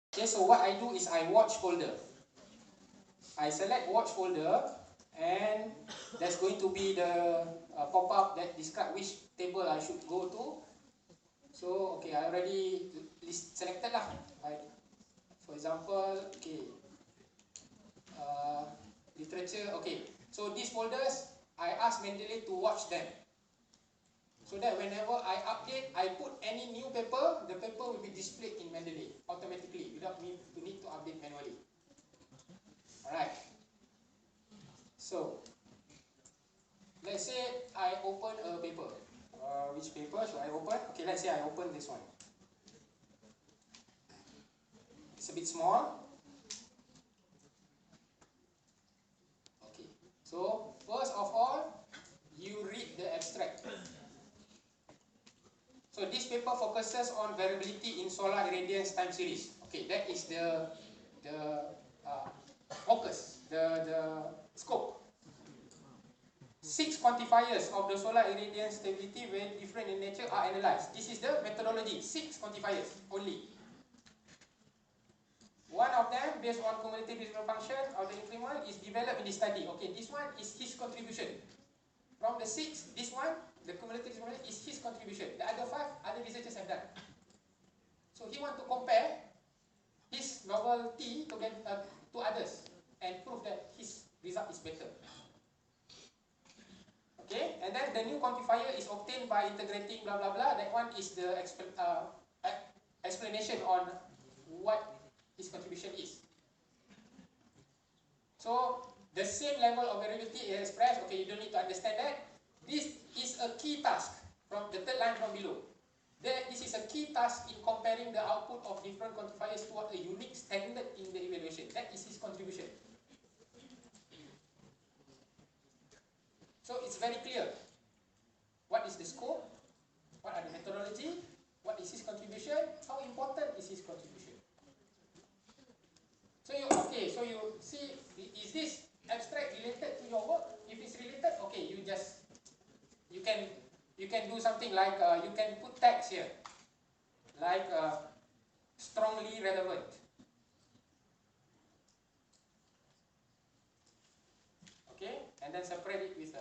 Okay, so what I do is I watch folder. I select watch folder, and there's going to be the pop-up that describe which table I should go to. So okay, I already selected lah. For example, okay, literature. Okay, so these folders, I ask Mendeley to watch them, so that whenever I update, I put any new paper, the paper will be displayed in Mendeley automatically without me to need to update manually. Alright. So let's say I open a paper. Which paper should I open? Okay, let's say I open this one. It's a bit small. Okay, so first of all, you read the abstract. So this paper focuses on variability in solar irradiance time series. Okay, that is the focus, the scope. 6 quantifiers of the solar irradiance stability, very different in nature, are analyzed. This is the methodology. 6 quantifiers only. One of them, based on cumulative visual function of the increment, is developed in this study. Okay, this one is his contribution. From the 6, this one, the cumulative visual function, is his contribution. The other 5, other researchers have done. So he wants to compare his novelty to others and prove that his result is better. Okay, and then the new quantifier is obtained by integrating blah blah blah. That one is the explanation on what his contribution is. So the same level of variability is expressed. Okay, you don't need to understand that. This is a key task from the third line from below. This is a key task in comparing the output of different quantifiers toward a unique standard in the evaluation. That is his contribution. So it's very clear. What is the scope? What are the methodology? What is his contribution? How important is his contribution? So you see, is this abstract related to your work? If it's related, okay, you can do something like you can put text here, like strongly relevant. Okay, and then separate it with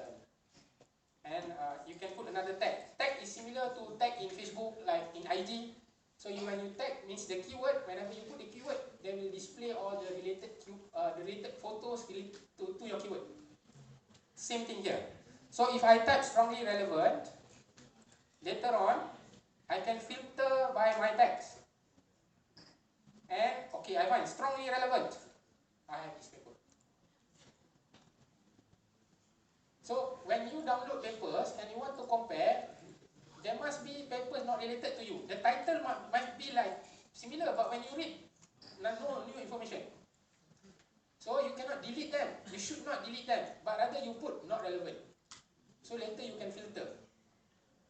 and you can put another tag. Tag is similar to tag in Facebook, like in IG. So when you tag, means the keyword. Whenever you put the keyword, they will display all the related photos related to your keyword. Same thing here. So if I type strongly relevant, later on, I can filter by my tags. And okay, I find strongly relevant. I have this paper. So when you download papers and you want to compare, there must be papers not related to you. The title must be like similar, but when you read, no new information. So you cannot delete them. You should not delete them, but rather you put not relevant. So later you can filter.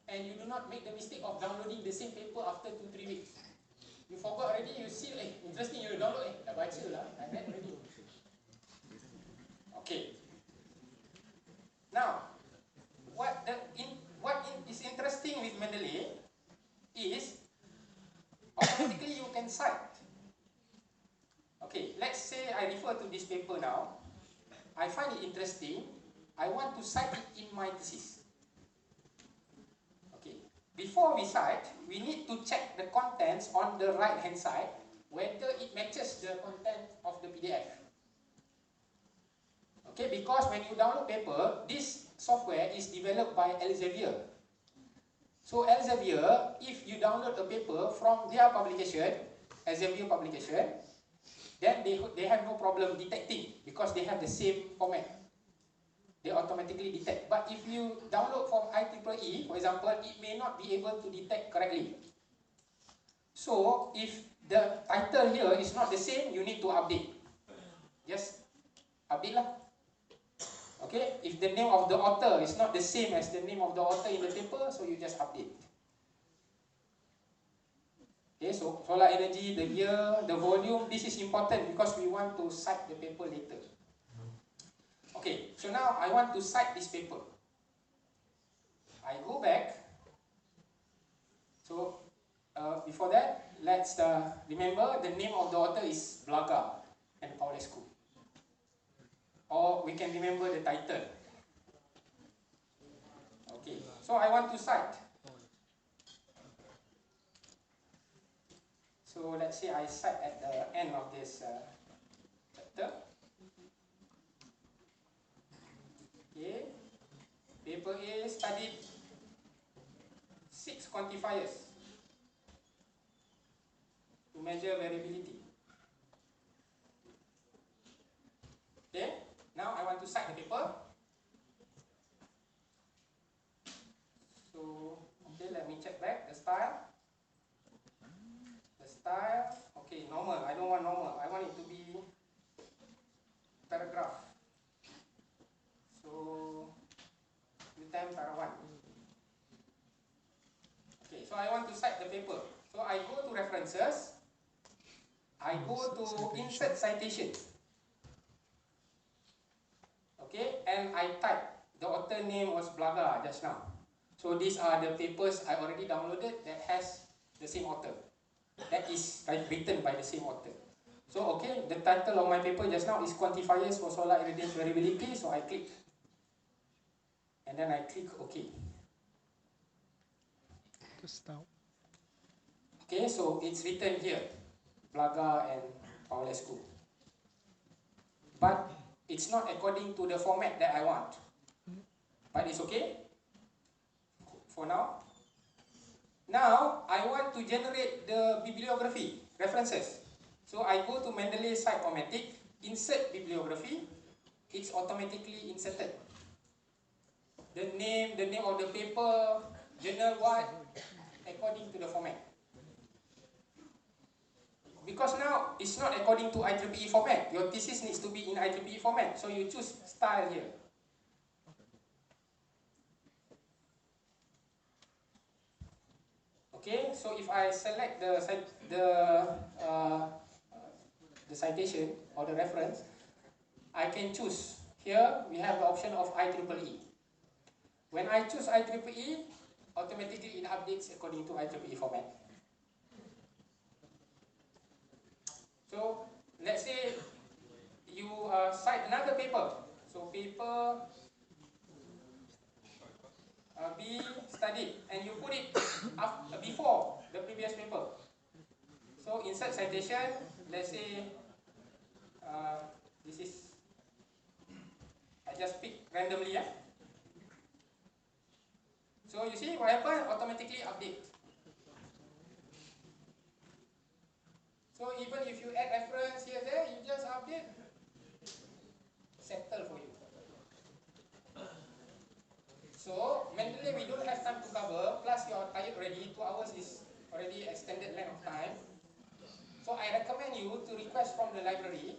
And you do not make the mistake of downloading the same paper after 2-3 weeks. You forgot already, you see, interesting, you download, dah baca lah, I read already. Okay. Now, what is interesting with Mendeley is automatically you can cite. Okay, let's say I refer to this paper now. I find it interesting. I want to cite it in my thesis. Okay, before we cite, we need to check the contents on the right hand side, whether it matches the content of the PDF. Okay, because when you download paper, this software is developed by Elsevier. So Elsevier, if you download a paper from their publication, Elsevier publication, then they have no problem detecting because they have the same format. They automatically detect. But if you download from IEEE, for example, it may not be able to detect correctly. So if the title here is not the same, you need to update. Just update lah. Okay, if the name of the author is not the same as the name of the author in the paper, so you just update. Okay, so solar energy, the year, the volume, this is important because we want to cite the paper later. Okay, so now I want to cite this paper. I go back. So before that, let's remember the name of the author is Blaga and Paulescu. Or we can remember the title. Okay, so I want to cite. So let's say I cite at the end of this chapter. Okay, paper A studied 6 quantifiers to measure variability. Okay, now I want to cite the paper. So, okay, let me check back the style. The style, okay, normal. I don't want normal. I want it to be paragraph. So, time para 1. Okay, so I want to cite the paper. So I go to references. I go to insert citation. Okay, and I type. The author name was Blaga just now. So these are the papers I already downloaded that has the same author. That is written by the same author. So okay, the title of my paper just now is Quantifiers for Solar Irradiance Variability. So I click. And then I click OK. Okay, so it's written here. Blaga and Paulescu. But it's not according to the format that I want. But it's okay for now. Now, I want to generate the bibliography, references. So I go to Mendeley Site-O-Matic, insert bibliography. It's automatically inserted. The name of the paper, journal what, according to the format. Because now, it's not according to IEEE format. Your thesis needs to be in IEEE format. So you choose style here. Okay, so if I select the citation or the reference, I can choose. Here we have the option of IEEE. When I choose IEEE, automatically it updates according to IEEE format. So let's say you cite another paper. So paper B studied, and you put it before the previous paper. So insert citation, let's say this is, I just pick randomly. Yeah? So you see what happened? Automatically update. So even if you add reference here there, you just update, settle for you. So Mendeley we don't have time to cover, plus you are tired already, 2 hours is already extended length of time. So I recommend you to request from the library